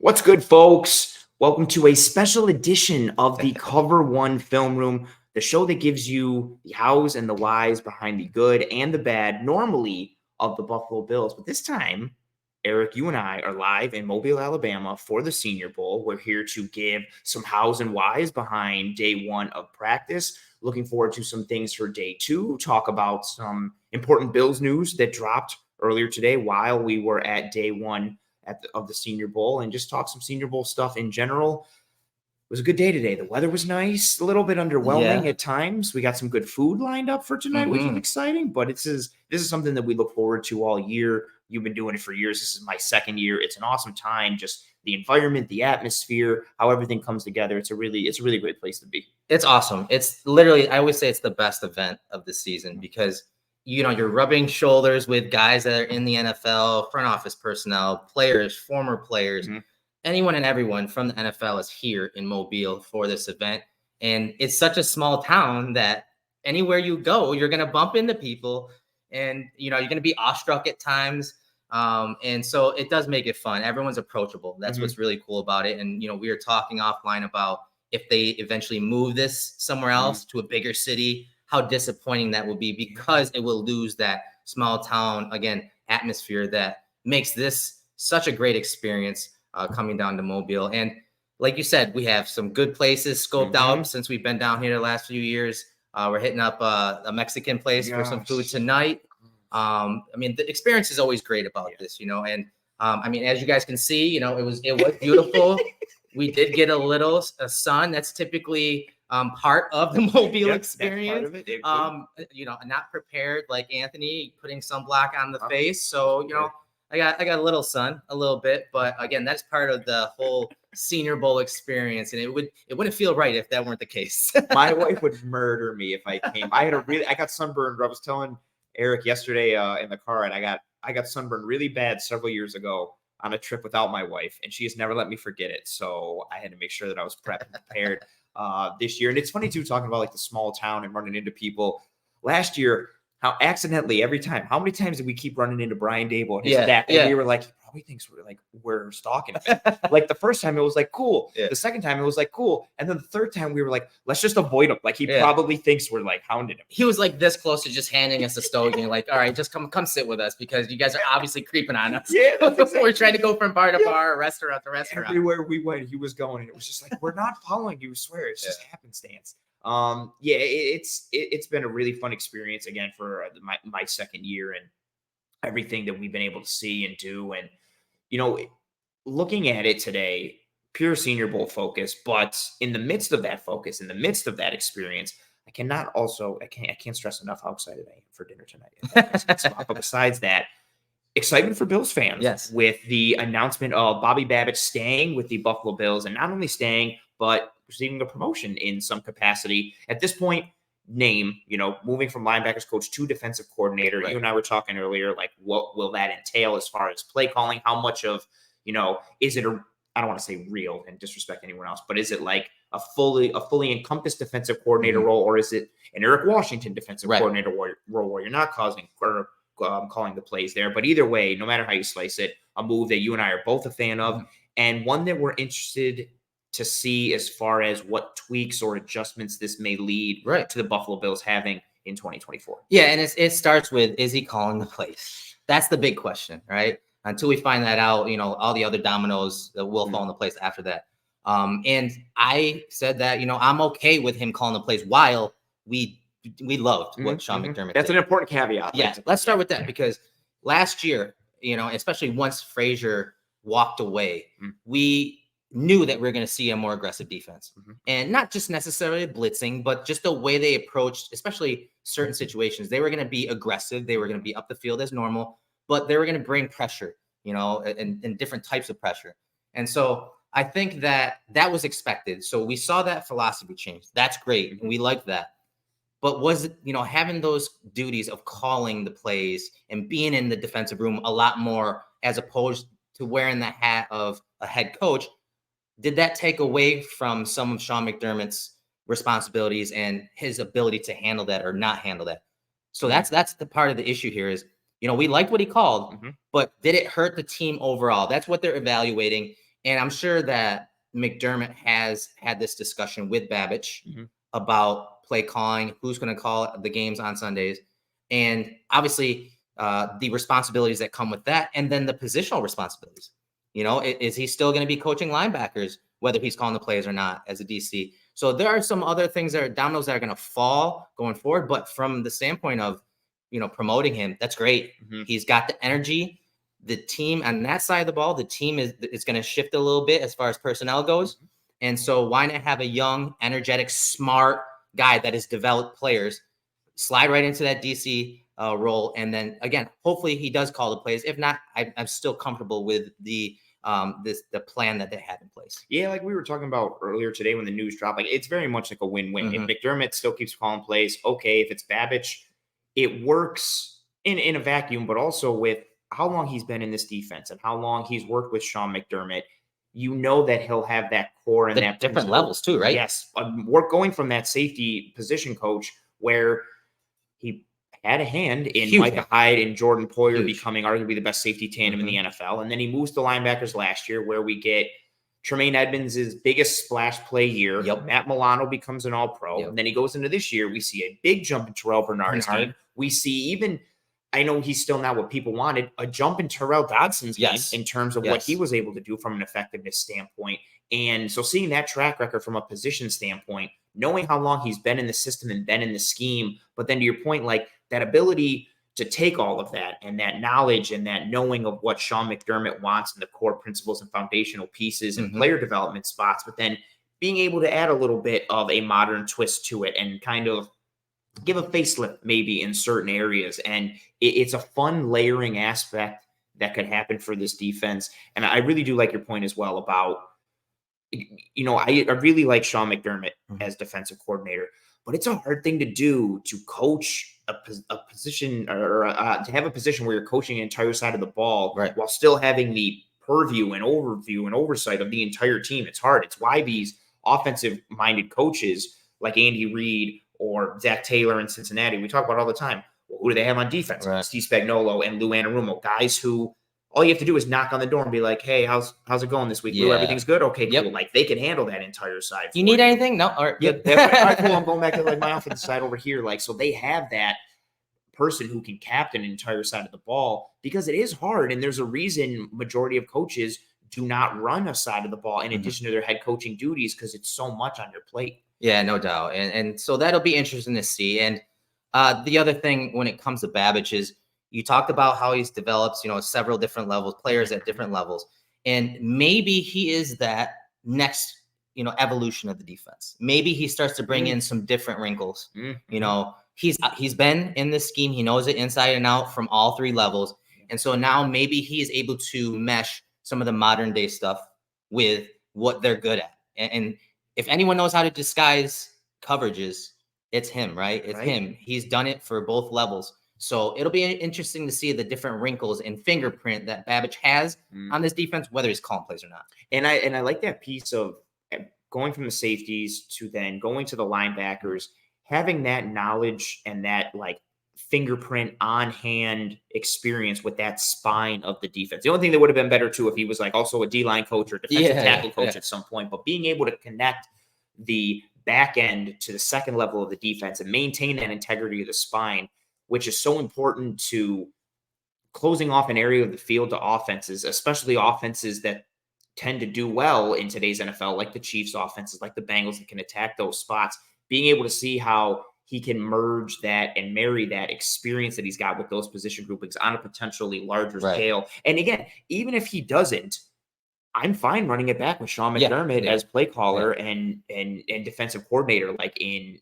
What's good, folks? Welcome to a special edition of the Cover One Film Room, the show that gives you the hows and the whys behind the good and the bad, normally of the Buffalo Bills. But this time, Eric, you and I are live in Mobile, Alabama for the Senior Bowl. We're here to give some hows and whys behind day one of practice. Looking forward to some things for day two, talk about some important Bills news that dropped earlier today while we were at day one of the Senior Bowl, and just talk some Senior Bowl stuff in general. It was a good day today. The weather was nice, a little bit underwhelming at times. We got some good food lined up for tonight, which is exciting, but this is something that we look forward to all year. You've been doing it for years. This is my second year. It's an awesome time. Just the environment, the atmosphere, how everything comes together. It's a really great place to be. It's awesome. It's literally, I always say it's the best event of the season because you're rubbing shoulders with guys that are in the NFL, front office personnel, players, former players, anyone and everyone from the NFL is here in Mobile for this event. And it's such a small town that anywhere you go, you're going to bump into people and, you're going to be awestruck at times. And so it does make it fun. Everyone's approachable. That's what's really cool about it. And, we were talking offline about if they eventually move this somewhere else to a bigger city, how disappointing that will be because it will lose that small town, again, atmosphere that makes this such a great experience coming down to Mobile. And like you said, we have some good places scoped out since we've been down here the last few years. We're hitting up a Mexican place for some food tonight. The experience is always great about this, and as you guys can see, it was beautiful. We did get a little sun. That's typically part of the Mobile experience. Not prepared like Anthony, putting sunblock on the face. So, I got a little sun, a little bit, but again, that's part of the whole Senior Bowl experience. And it wouldn't feel right if that weren't the case. My wife would murder me if I came. I got sunburned. I was telling Eric yesterday in the car, and I got sunburned really bad several years ago on a trip without my wife, and she has never let me forget it. So I had to make sure that I was prepped and prepared this year. And it's funny too, talking about like the small town and running into people. Last year, how accidentally how many times did we keep running into Brian Dable and his dad? And we were like, he probably thinks we're stalking him. Like the first time it was like, cool. The second time it was like, cool. And then the third time we were like, let's just avoid him. Like he probably thinks we're like hounding him. He was like this close to just handing us a stogie and like, all right, just come sit with us because you guys are obviously creeping on us. We're trying to go from bar to bar, restaurant to restaurant. Everywhere we went, he was going, and it was just like, we're not following you, I swear. It's just happenstance. It's been a really fun experience again for my second year, and everything that we've been able to see and do. And looking at it today, pure Senior Bowl focus, but in the midst of that focus, in the midst of that experience, I can't stress enough how excited I am for dinner tonight. But besides that, excitement for Bills fans with the announcement of Bobby Babich staying with the Buffalo Bills, and not only staying, but receiving a promotion in some capacity. At this point, moving from linebackers coach to defensive coordinator. You and I were talking earlier, like what will that entail as far as play calling? How much of, is it I don't want to say real and disrespect anyone else, but is it like a fully encompassed defensive coordinator role, or is it an Eric Washington defensive coordinator role where you're not calling the plays there? But either way, no matter how you slice it, a move that you and I are both a fan of, and one that we're interested to see as far as what tweaks or adjustments this may lead to the Buffalo Bills having in 2024. Yeah, and it starts with, is he calling the plays? That's the big question, right? Until we find that out, all the other dominoes that will fall into place after that. And I said that, I'm okay with him calling the plays while we loved what Sean McDermott That's did. An important caveat. Yeah, let's start with that because last year, especially once Frazier walked away, we knew that we were going to see a more aggressive defense. And not just necessarily blitzing, but just the way they approached, especially certain situations. They were going to be aggressive. They were going to be up the field as normal, but they were going to bring pressure, and different types of pressure. And so I think that was expected. So we saw that philosophy change. That's great. And we liked that. But was it, having those duties of calling the plays and being in the defensive room a lot more as opposed to wearing the hat of a head coach, did that take away from some of Sean McDermott's responsibilities and his ability to handle that or not handle that? So that's the part of the issue here is, we liked what he called, but did it hurt the team overall? That's what they're evaluating. And I'm sure that McDermott has had this discussion with Babich about play calling, who's going to call the games on Sundays, and obviously the responsibilities that come with that, and then the positional responsibilities. You know, is he still going to be coaching linebackers, whether he's calling the plays or not as a DC? So there are some other things that are dominoes that are going to fall going forward. But from the standpoint of, you know, promoting him, that's great. He's got the energy. The team on that side of the ball, the team is going to shift a little bit as far as personnel goes. And so why not have a young, energetic, smart guy that has developed players slide right into that DC role? And then again, hopefully he does call the plays. If not, I'm still comfortable with the plan that they have in place. Yeah, like we were talking about earlier today when the news dropped, like it's very much like a win-win. If McDermott still keeps calling plays, okay. If it's Babich, it works in a vacuum, but also with how long he's been in this defense and how long he's worked with Sean McDermott, you know that he'll have that core and that different levels too, right? Yes, we're going from that safety position coach where he had a hand in Micah Hyde and Jordan Poyer becoming arguably the best safety tandem in the NFL. And then he moves to linebackers last year where we get Tremaine Edmonds' biggest splash play year. Matt Milano becomes an all-pro. And then he goes into this year. We see a big jump in Terrell Bernard's game. We see even, I know he's still not what people wanted, a jump in Terrell Dodson's game in terms of what he was able to do from an effectiveness standpoint. And so seeing that track record from a position standpoint, knowing how long he's been in the system and been in the scheme, but then to your point, like that ability to take all of that and that knowledge and that knowing of what Sean McDermott wants and the core principles and foundational pieces and player development spots, but then being able to add a little bit of a modern twist to it and kind of give a facelift maybe in certain areas. And it's a fun layering aspect that could happen for this defense. And I really do like your point as well about, you know, I really like Sean McDermott as defensive coordinator, but it's a hard thing to do to coach a position or to have a position where you're coaching an entire side of the ball while still having the purview and overview and oversight of the entire team. It's hard. It's why these offensive minded coaches like Andy Reid or Zach Taylor in Cincinnati, we talk about all the time. Well, who do they have on defense? Steve Spagnuolo and Lou Anarumo, guys who all you have to do is knock on the door and be like, hey, how's it going this week? Lou, everything's good? Okay, cool. Like they can handle that entire side. You need anything? No. All right. All right, cool. I'm going back to like my offensive side over here. Like, so they have that person who can captain an entire side of the ball because it is hard. And there's a reason majority of coaches do not run a side of the ball in addition to their head coaching duties because it's so much on your plate. Yeah, no doubt. And so that'll be interesting to see. And the other thing when it comes to Babich is you talked about how he's developed, you know, several different levels, players at different levels. And maybe he is that next, you know, evolution of the defense. Maybe he starts to bring in some different wrinkles. You know, he's been in this scheme. He knows it inside and out from all three levels. And so now maybe he is able to mesh some of the modern day stuff with what they're good at. And if anyone knows how to disguise coverages, it's him, right? It's him. He's done it for both levels. So it'll be interesting to see the different wrinkles and fingerprint that Babich has on this defense, whether he's calling plays or not. And I like that piece of going from the safeties to then going to the linebackers, having that knowledge and that like fingerprint on hand experience with that spine of the defense. The only thing that would have been better too if he was like also a D-line coach or defensive tackle coach at some point, but being able to connect the back end to the second level of the defense and maintain that integrity of the spine, which is so important to closing off an area of the field to offenses, especially offenses that tend to do well in today's NFL, like the Chiefs offenses, like the Bengals that can attack those spots. Being able to see how he can merge that and marry that experience that he's got with those position groupings on a potentially larger scale. And again, even if he doesn't, I'm fine running it back with Sean McDermott as play caller and defensive coordinator, like in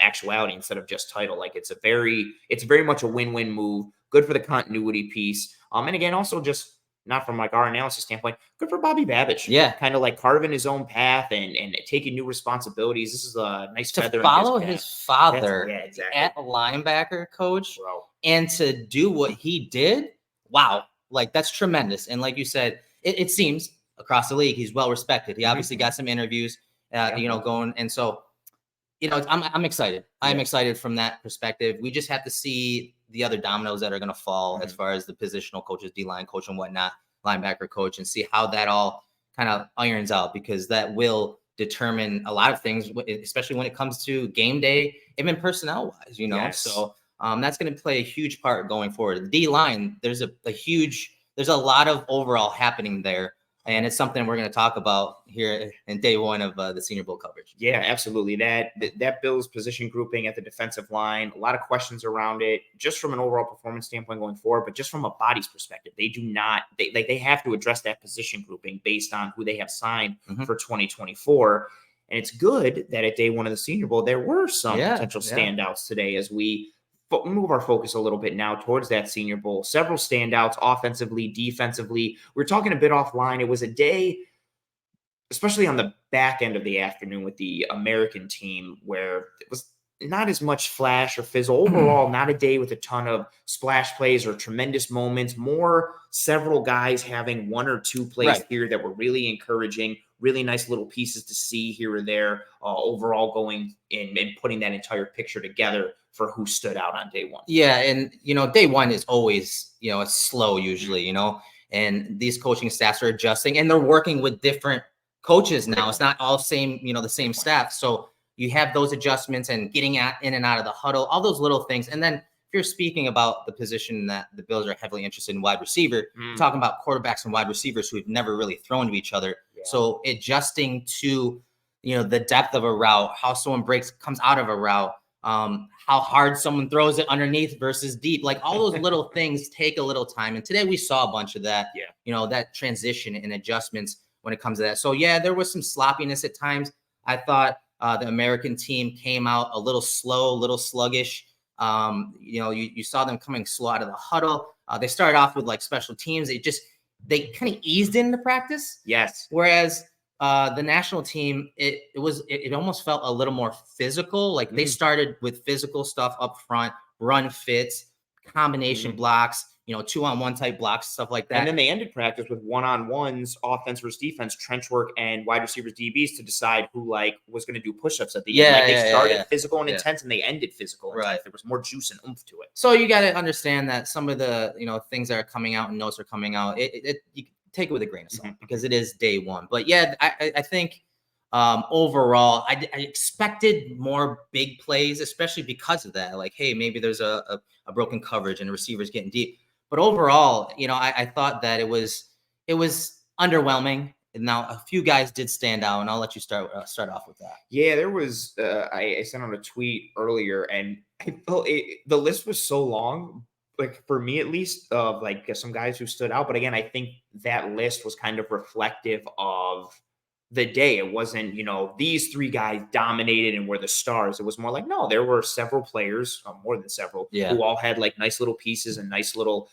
actuality instead of just title. Like it's very much a win-win move. Good for the continuity piece. And again, also just not from like our analysis standpoint, good for Bobby Babich. Yeah. Kind of like carving his own path and taking new responsibilities. This is a nice feather to follow in his father exactly. at linebacker coach and to do what he did. Wow. Like that's tremendous. And like you said, it seems across the league, he's well respected. He obviously got some interviews, you know, going. And so, you know, I'm excited. I'm excited from that perspective. We just have to see the other dominoes that are going to fall as far as the positional coaches, D-line coach and whatnot, linebacker coach, and see how that all kind of irons out, because that will determine a lot of things, especially when it comes to game day, even personnel wise, Yes. So that's going to play a huge part going forward. The D line, there's a lot of overall happening there. And it's something we're going to talk about here in day one of the Senior Bowl coverage. Yeah, absolutely. That Bills position grouping at the defensive line, a lot of questions around it, just from an overall performance standpoint going forward, but just from a bodies perspective, they have to address that position grouping based on who they have signed for 2024. And it's good that at day one of the Senior Bowl, there were some potential standouts today as we move our focus a little bit now towards that Senior Bowl. Several standouts offensively, defensively. We were talking a bit offline. It was a day, especially on the back end of the afternoon with the American team, where it was not as much flash or fizzle. Overall, not a day with a ton of splash plays or tremendous moments. More several guys having one or two plays here that were really encouraging, really nice little pieces to see here or there, overall going in and putting that entire picture together for who stood out on day one. Yeah, and, day one is always, it's slow usually, and these coaching staffs are adjusting, and they're working with different coaches now. It's not all same, the same staff. So you have those adjustments and getting in and out of the huddle, all those little things. And then if you're speaking about the position that the Bills are heavily interested in, wide receiver, talking about quarterbacks and wide receivers who have never really thrown to each other. Yeah. So adjusting to, the depth of a route, how someone comes out of a route, how hard someone throws it underneath versus deep, like all those little things take a little time. And today we saw a bunch of that, that transition and adjustments when it comes to that. So yeah, there was some sloppiness at times. I thought the American team came out a little slow, a little sluggish. You saw them coming slow out of the huddle. They started off with like special teams. They kind of eased into practice. Yes. Whereas the national team, it almost felt a little more physical. Like they started with physical stuff up front, run fits, combination blocks, 2-on-1 type blocks, stuff like that. And then they ended practice with one-on-ones, offense versus defense, trench work, and wide receivers, DBs to decide who was going to do push-ups at the end. They started physical and intense, and they ended physical and intense. There was more juice and oomph to it. So you got to understand that some of the things that are coming out and notes are coming out. You take it with a grain of salt because it is day one. But yeah, I think overall, I expected more big plays, especially because of that. Like, hey, maybe there's a broken coverage and the receiver's getting deep. But overall, I thought that it was underwhelming. And now a few guys did stand out, and I'll let you start off with that. Yeah, there was. I sent out a tweet earlier, and I felt the list was so long. Like for me, at least, of like some guys who stood out. But again, I think that list was kind of reflective of the day. It wasn't, these three guys dominated and were the stars. It was more like, no, there were several players, more than several, who all had like nice little pieces and nice little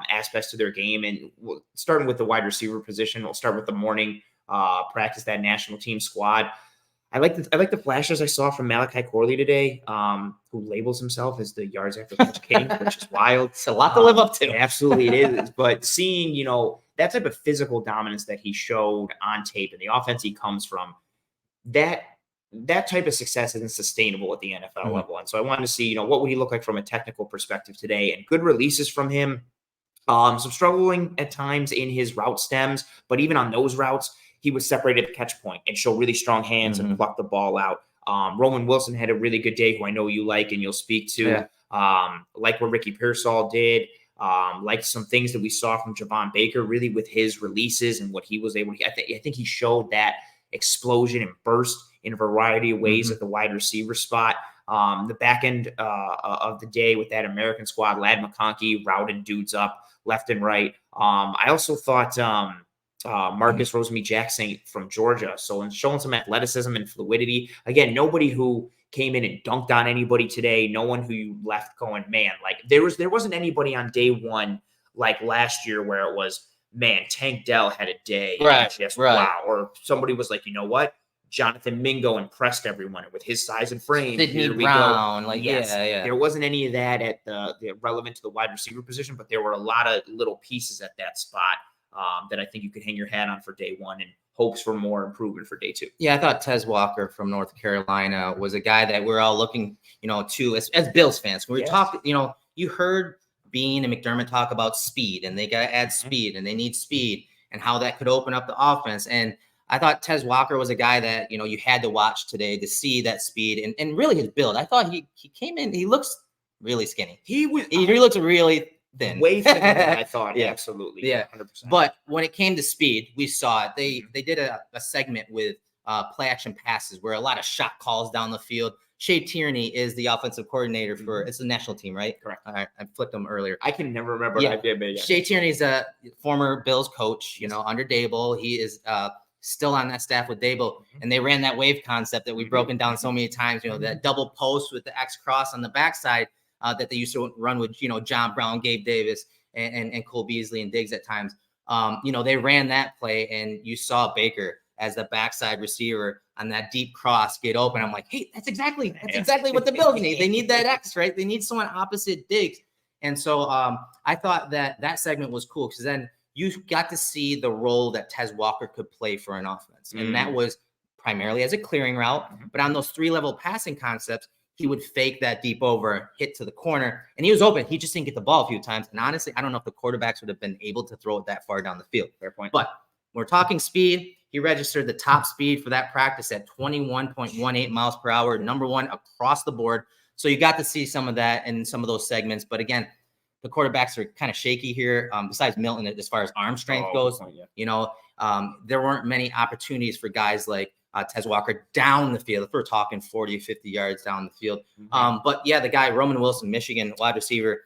aspects to their game. And starting with the wide receiver position, we'll start with the morning practice, that national team squad. I like the flashes I saw from Malachi Corley today, who labels himself as the yards after catch king, which is wild. It's a lot to live up to. Absolutely, it is. But seeing, that type of physical dominance that he showed on tape and the offense he comes from, that type of success isn't sustainable at the NFL level. And so I wanted to see, what would he look like from a technical perspective today, and good releases from him. Some struggling at times in his route stems, but even on those routes, he was separated at the catch point and show really strong hands and pluck the ball out. Roman Wilson had a really good day, who I know you like and you'll speak to, like what Ricky Pearsall did. Like some things that we saw from Javon Baker, really with his releases and what he was able to. I think he showed that explosion and burst in a variety of ways at the wide receiver spot. The back end of the day with that American squad, Ladd McConkey routed dudes up left and right. I also thought Marcus Rosemy-Jackson from Georgia, so showing some athleticism and fluidity. Again, nobody who came in and dunked on anybody today. No one who you left going, man, like there wasn't anybody on day one like last year where it was, man, Tank Dell had a day. Wow. Or somebody was like, you know what? Jonathan Mingo impressed everyone with his size and frame. Sidney Brown, There wasn't any of that at the relevant to the wide receiver position, but there were a lot of little pieces at that spot that I think you could hang your hat on for day one and hopes for more improvement for day two. Yeah, I thought Tez Walker from North Carolina was a guy that we're all looking, to as Bills fans. We were talking, you heard Bean and McDermott talk about speed, and they got to add speed, and they need speed. and how that could open up the offense. And I thought Tez Walker was a guy that, you had to watch today to see that speed and really his build. I thought he came in, he looks really skinny. He looks really thin. Way thinner than I thought. Yeah. Absolutely. Yeah. 100%. But when it came to speed, we saw it. They did a segment with play action passes where a lot of shot calls down the field. Shea Tierney is the offensive coordinator for it's the national team, right? Correct. I flipped him earlier. I can never remember. Yeah. Yeah. Shea Tierney's a former Bills coach, under Dable. He is still on that staff with Dable, and they ran that wave concept that we've broken down so many times, that double post with the X cross on the backside that they used to run with, John Brown, Gabe Davis, and Cole Beasley and Diggs at times. They ran that play, and you saw Baker as the backside receiver on that deep cross get open. I'm like, hey, that's exactly what the Bills need. They need that X, right? They need someone opposite Diggs. And so I thought that segment was cool because then you got to see the role that Tez Walker could play for an offense. And that was primarily as a clearing route. But on those 3-level passing concepts, he would fake that deep over, hit to the corner, and he was open. He just didn't get the ball a few times. And honestly, I don't know if the quarterbacks would have been able to throw it that far down the field. Fair point. But we're talking speed. He registered the top speed for that practice at 21.18 miles per hour, number one across the board. So you got to see some of that in some of those segments. But again, the quarterbacks are kind of shaky here. Besides Milton, as far as arm strength goes, there weren't many opportunities for guys like Tez Walker down the field. If we're talking 40, 50 yards down the field. But yeah, the guy, Roman Wilson, Michigan wide receiver,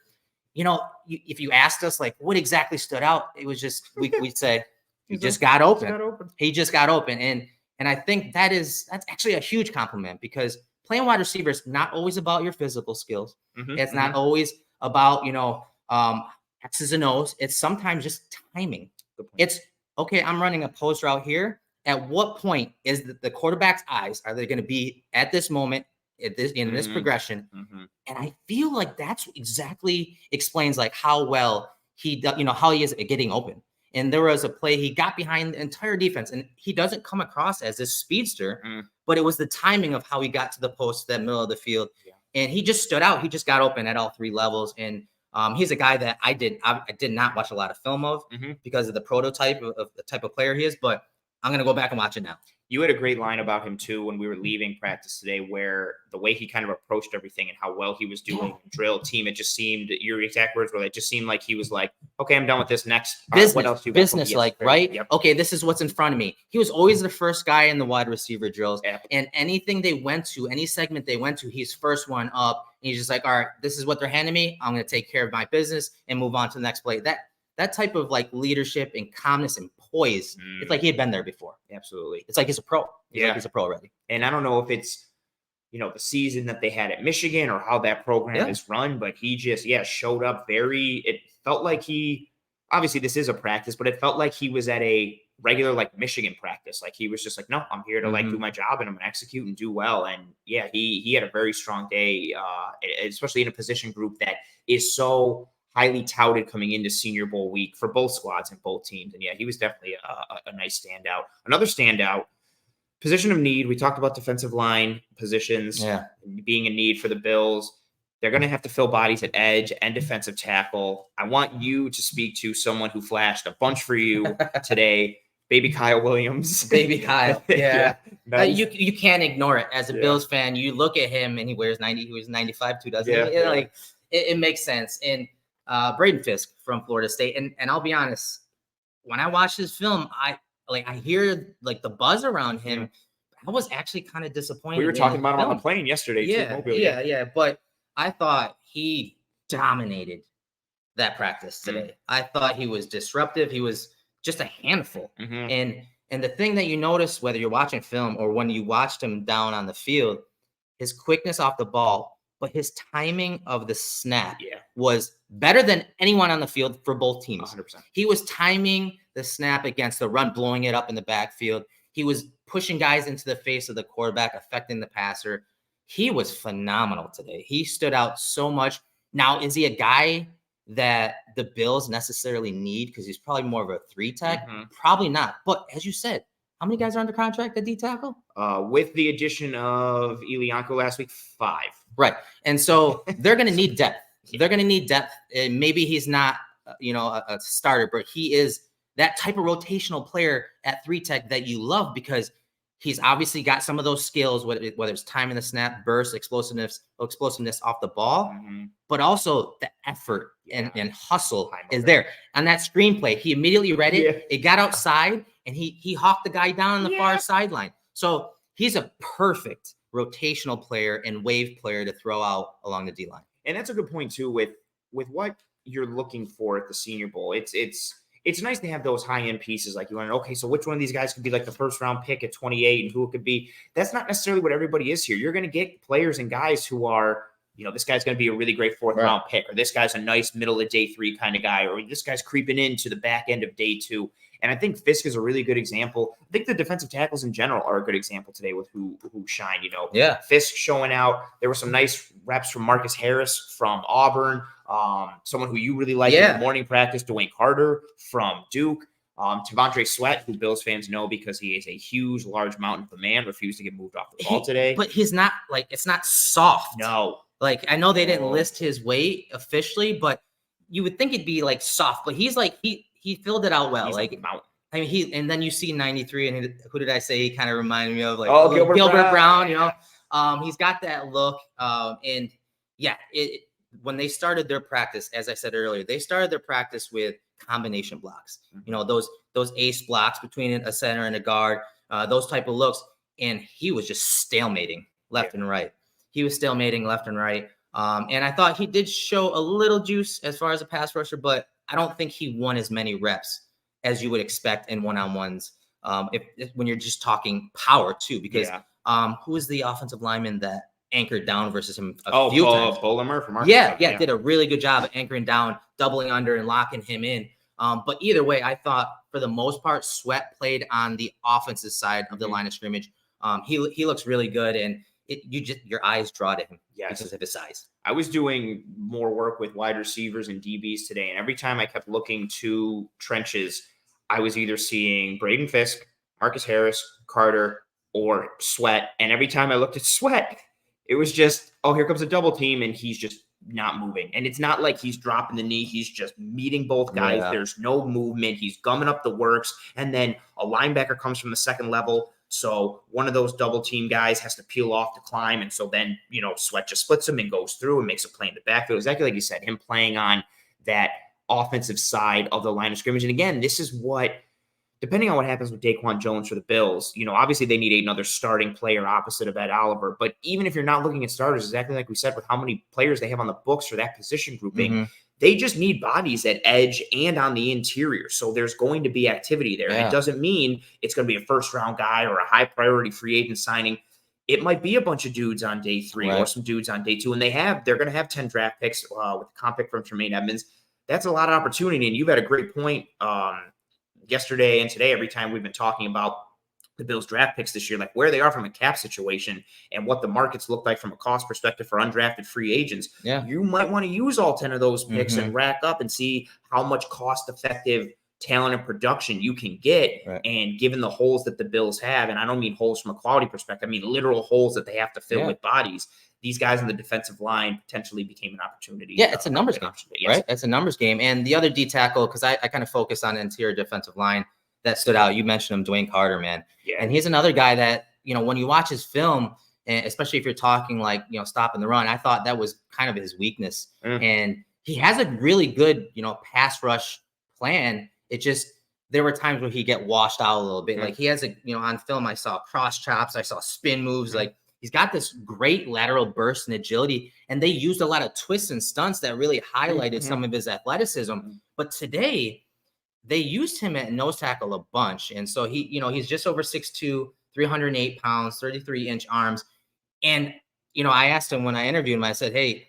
if you asked us like what exactly stood out, it was just, we'd say he just got open. He just got open. And I think that's actually a huge compliment because playing wide receiver is not always about your physical skills. It's not always about, X's and O's. It's sometimes just timing. It's okay. I'm running a post route here. At what point is the quarterback's eyes are they going to be at this moment in this progression? And I feel like that's exactly explains like how well he does, how he is at getting open. And there was a play he got behind the entire defense, and he doesn't come across as this speedster, but it was the timing of how he got to the post, that middle of the field, and he just stood out. He just got open at all 3 levels, and he's a guy that I did not watch a lot of film of because of the prototype of the type of player he is, but I'm going to go back and watch it now. You had a great line about him too when we were leaving practice today, where the way he kind of approached everything and how well he was doing drill team, it just seemed, your exact words were, it just seemed like he was like, okay, I'm done with this. Next, what else do you got? Business, right? Yep. Okay, this is what's in front of me. He was always the first guy in the wide receiver drills, and anything they went to, any segment they went to, he's first one up. And he's just like, all right, this is what they're handing me. I'm going to take care of my business and move on to the next play. That type of like leadership and calmness and poise, it's like he had been there before. Absolutely. It's like he's a pro. He's a pro already. And I don't know if it's, the season that they had at Michigan or how that program is run, but he just, showed up it felt like obviously this is a practice, but it felt like he was at a regular like Michigan practice. Like he was just like, no, I'm here to like do my job and I'm gonna execute and do well. And he had a very strong day, especially in a position group that is so highly touted coming into Senior Bowl week for both squads and both teams. And he was definitely a nice standout. Another standout, position of need. We talked about defensive line positions being a need for the Bills. They're going to have to fill bodies at edge and defensive tackle. I want you to speak to someone who flashed a bunch for you today, baby Kyle Williams. Baby Kyle. Yeah. Nice. You can't ignore it. As a Bills fan, you look at him and he wears 90, he was 95 too, doesn't he? Like it makes sense. And Braden Fisk from Florida State. And I'll be honest, when I watch this film, I hear like the buzz around him. I was actually kind of disappointed. We were talking about him on the plane yesterday. Yeah. But I thought he dominated that practice today. I thought he was disruptive. He was just a handful. And the thing that you notice, whether you're watching film or when you watched him down on the field, his quickness off the ball, but his timing of the snap was better than anyone on the field for both teams. 100%. He was timing the snap against the run, blowing it up in the backfield. He was pushing guys into the face of the quarterback, affecting the passer. He was phenomenal today. He stood out so much. Now, is he a guy that the Bills necessarily need because he's probably more of a 3-tech? Probably not. But as you said, how many guys are under contract at D tackle? With the addition of Elianko last week, 5. Right. And so they're going to need depth. They're going to need depth. And maybe he's not, a starter, but he is that type of rotational player at 3-tech that you love, because he's obviously got some of those skills, whether it's time in the snap, burst, explosiveness off the ball, but also the effort and hustle is there. On that screenplay, he immediately read it. Yeah. It got outside, and he hawked the guy down on the far sideline. So he's a perfect rotational player and wave player to throw out along the D-line. And that's a good point too with what you're looking for at the Senior Bowl. It's nice to have those high-end pieces. Like you want to know, okay, so which one of these guys could be like the first-round pick at 28 and who it could be. That's not necessarily what everybody is here. You're going to get players and guys who are, this guy's going to be a really great fourth-round pick, or this guy's a nice middle of day 3 kind of guy, or this guy's creeping into the back end of day 2. And I think Fisk is a really good example. I think the defensive tackles in general are a good example today with who shine. Fisk showing out. There were some nice reps from Marcus Harris from Auburn, someone who you really like in the morning practice, Dwayne Carter from Duke, Tavondre Sweat, who Bills fans know because he is a huge, large mountain of a man, refused to get moved off the ball today. But he's not it's not soft. No. I know they didn't list his weight officially, but you would think it'd be soft. But he's he filled it out well. He's mountain. I mean, and then you see 93, and who did I say he kind of reminded me of? Gilbert Brown. He's got that look. And yeah, when they started their practice, as I said earlier, they started their practice with combination blocks. Those ace blocks between a center and a guard, those type of looks. And he was just stalemating left and right. He was stalemating left and right. And I thought he did show a little juice as far as a pass rusher, but I don't think he won as many reps as you would expect in one-on-ones. If when you're just talking power too, because who was the offensive lineman that anchored down versus him a few times? Bolimer from Arkansas. Yeah, did a really good job of anchoring down, doubling under, and locking him in. But either way, I thought for the most part, Sweat played on the offensive side of the line of scrimmage. He looks really good, and your eyes draw to him because of his size. I was doing more work with wide receivers and DBs today, and every time I kept looking to trenches, I was either seeing Braden Fisk, Marcus Harris, Carter, or Sweat. And every time I looked at Sweat, it was just, here comes a double team, and he's just not moving. And it's not like he's dropping the knee. He's just meeting both guys. Yeah. There's no movement. He's gumming up the works. And then a linebacker comes from the second level. So one of those double team guys has to peel off to climb. And so then, Sweat just splits him and goes through and makes a play in the backfield. Exactly like you said, him playing on that offensive side of the line of scrimmage. And again, this is what, depending on what happens with Daquan Jones for the Bills, obviously they need another starting player opposite of Ed Oliver. But even if you're not looking at starters, exactly like we said, with how many players they have on the books for that position grouping, they just need bodies at edge and on the interior. So there's going to be activity there. Yeah. It doesn't mean it's going to be a first-round guy or a high-priority free agent signing. It might be a bunch of dudes on day 3 or some dudes on day 2. And they're going to have 10 draft picks with a comp pick from Tremaine Edmonds. That's a lot of opportunity. And you've had a great point yesterday and today, every time we've been talking about the Bills draft picks this year, like where they are from a cap situation and what the markets look like from a cost perspective for undrafted free agents. Yeah. You might want to use all 10 of those picks and rack up and see how much cost effective talent and production you can get. Right. And given the holes that the Bills have, and I don't mean holes from a quality perspective, I mean literal holes that they have to fill with bodies. These guys in the defensive line potentially became an opportunity. Yeah, it's a numbers game, right? It's a numbers game. And the other D tackle, because I kind of focused on interior defensive line that stood out. You mentioned him, Dwayne Carter, man. Yeah. And he's another guy that, when you watch his film, and especially if you're talking stopping the run, I thought that was kind of his weakness. And he has a really good, pass rush plan. It just, there were times where he get washed out a little bit. Like he has on film, I saw cross chops, I saw spin moves. Like he's got this great lateral burst and agility, and they used a lot of twists and stunts that really highlighted some of his athleticism. But today, they used him at nose tackle a bunch. And so he's just over 6'2", 308 pounds, 33-inch arms. And, I asked him when I interviewed him, I said, hey,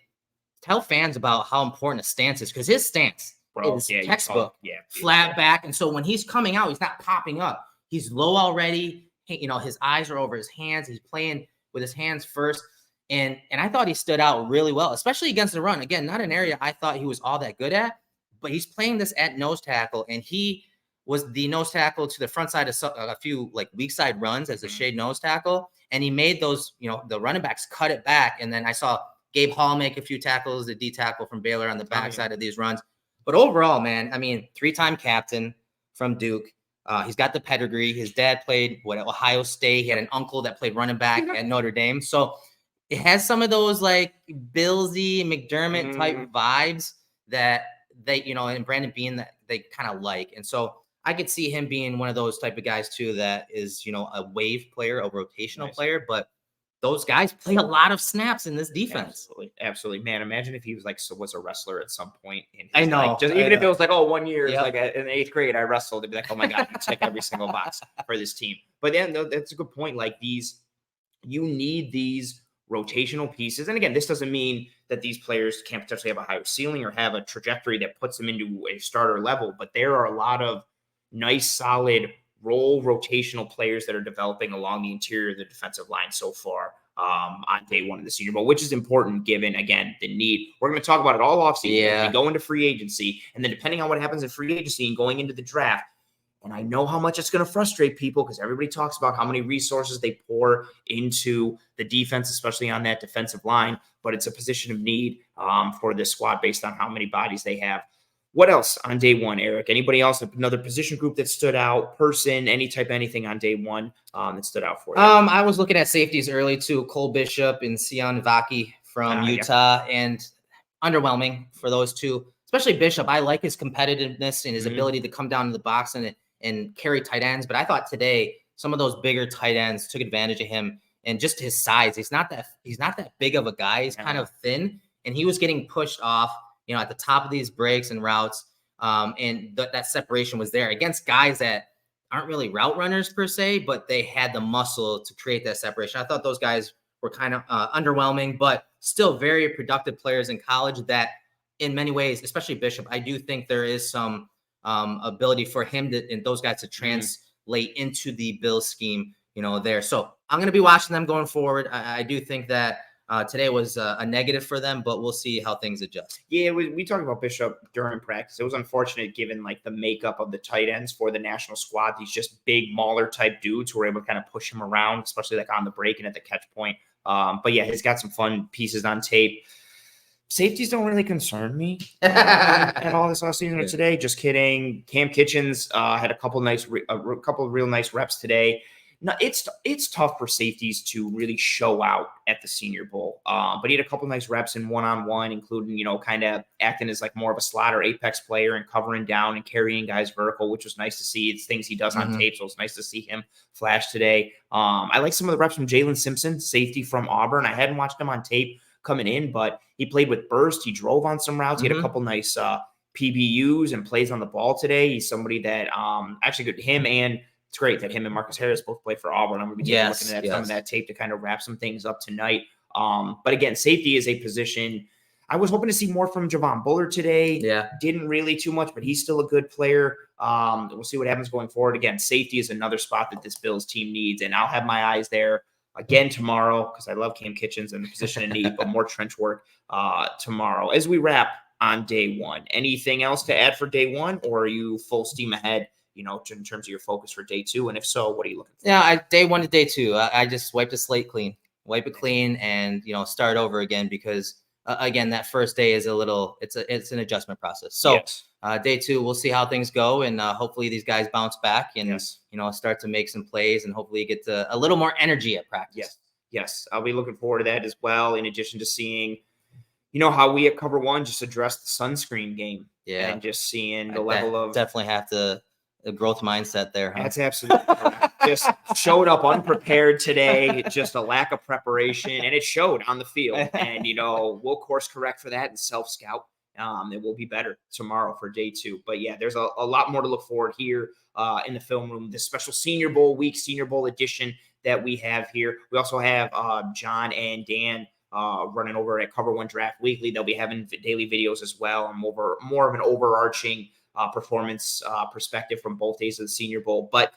tell fans about how important a stance is, because his stance is textbook, flat back. And so when he's coming out, he's not popping up. He's low already. His eyes are over his hands. He's playing with his hands first. And I thought he stood out really well, especially against the run. Again, not an area I thought he was all that good at. But he's playing this at nose tackle, and he was the nose tackle to the front side of a few weak side runs as a shade nose tackle. And he made those, the running backs cut it back. And then I saw Gabe Hall make a few tackles, the D tackle from Baylor on the backside of these runs. But overall, man, I mean, 3-time captain, from Duke. He's got the pedigree. His dad played at Ohio State. He had an uncle that played running back at Notre Dame. So it has some of those like Billsy, McDermott type vibes that they, and Brandon Bean that they kind of like. And so I could see him being one of those type of guys too, that is, a wave player, a rotational player, but those guys play a lot of snaps in this defense. Absolutely. Man, imagine if he was was a wrestler at some point. I know. Even if it was like, 1 year, like in the 8th grade, I wrestled. They'd be like, oh my God, you check every single box for this team. But then that's a good point. Like you need these rotational pieces. And again, this doesn't mean that these players can't potentially have a higher ceiling or have a trajectory that puts them into a starter level. But there are a lot of nice, solid role rotational players that are developing along the interior of the defensive line so far on day one of the Senior Bowl, which is important given, again, the need. We're going to talk about it all offseason. Yeah. We go into free agency, and then depending on what happens in free agency and going into the draft, and I know how much it's going to frustrate people because everybody talks about how many resources they pour into the defense, especially on that defensive line, but it's a position of need for this squad based on how many bodies they have. What else on day one, Eric? Anybody else, another position group that stood out, person, any type of anything on day one that stood out for you? I was looking at safeties early too. Cole Bishop and Sion Vaki from Utah, and underwhelming for those two, especially Bishop. I like his competitiveness and his ability to come down to the box and carry tight ends. But I thought today some of those bigger tight ends took advantage of him and just his size. He's not that big of a guy. He's kind of thin, and he was getting pushed off, at the top of these breaks and routes. And that separation was there against guys that aren't really route runners per se, but they had the muscle to create that separation. I thought those guys were kind of underwhelming, but still very productive players in college that in many ways, especially Bishop, I do think there is some ability for him and those guys to translate into the Bill scheme, there. So I'm going to be watching them going forward. I do think that today was a negative for them, but we'll see how things adjust. Yeah, we talked about Bishop during practice. It was unfortunate given like the makeup of the tight ends for the national squad. These just big mauler type dudes who were able to kind of push him around, especially like on the break and at the catch point. But yeah, he's got some fun pieces on tape. Safeties don't really concern me at all this offseason or today. Just kidding. Cam Kitchens had a couple of real nice reps today. No, it's tough for safeties to really show out at the Senior Bowl. But he had a couple nice reps in one-on-one, including, kind of acting as like more of a slot or apex player and covering down and carrying guys vertical, which was nice to see. It's things he does on tape, so it's nice to see him flash today. I like some of the reps from Jalen Simpson, safety from Auburn. I hadn't watched him on tape coming in, but he played with burst. He drove on some routes. He had a couple nice PBUs and plays on the ball today. He's somebody that actually good. Him and it's great that him and Marcus Harris both play for Auburn. I'm going to be looking at some of that tape to kind of wrap some things up tonight. But again, safety is a position. I was hoping to see more from Javon Bullard today. Yeah. Didn't really too much, but he's still a good player. We'll see what happens going forward. Again, safety is another spot that this Bills team needs, and I'll have my eyes there again tomorrow because I love Cam Kitchens and the position in need, but more trench work tomorrow. As we wrap on day one, anything else to add for day one, or are you full steam ahead in terms of your focus for day two? And if so, what are you looking for? Yeah, day one to day two, I just wiped the slate clean, and, start over again because, again, that first day is it's an adjustment process. So day two, we'll see how things go. And hopefully these guys bounce back and, start to make some plays and hopefully get a little more energy at practice. Yes. I'll be looking forward to that as well. In addition to seeing, how we at Cover One just address the sunscreen game. Yeah. And just seeing the level of definitely have to. A growth mindset there. Huh? That's absolutely correct. Just showed up unprepared today. Just a lack of preparation, and it showed on the field. And we'll course correct for that and self scout. It will be better tomorrow for day two. But yeah, there's a lot more to look forward here in the film room. This special Senior Bowl week, Senior Bowl edition that we have here. We also have John and Dan running over at Cover One Draft Weekly. They'll be having daily videos as well, and more of an overarching performance perspective from both days of the Senior Bowl. But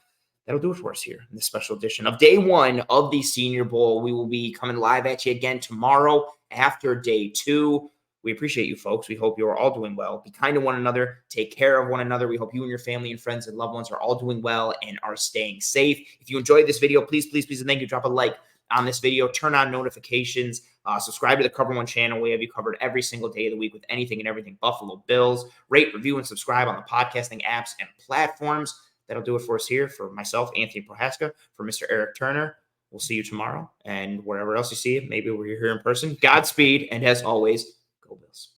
that'll do it for us here in this special edition of day one of the Senior Bowl. We will be coming live at you again tomorrow after day two. We appreciate you folks. We hope you are all doing well. Be kind to one another. Take care of one another. We hope you and your family and friends and loved ones are all doing well and are staying safe. If you enjoyed this video, please, and thank you. Drop a like on this video. Turn on notifications. Subscribe to the Cover One channel. We have you covered every single day of the week with anything and everything Buffalo Bills. Rate, review, and subscribe on the podcasting apps and platforms. That'll do it for us here. For myself, Anthony Prohaska, for Mr. Eric Turner. We'll see you tomorrow. And wherever else you see it, maybe we're here in person. Godspeed. And as always, go Bills.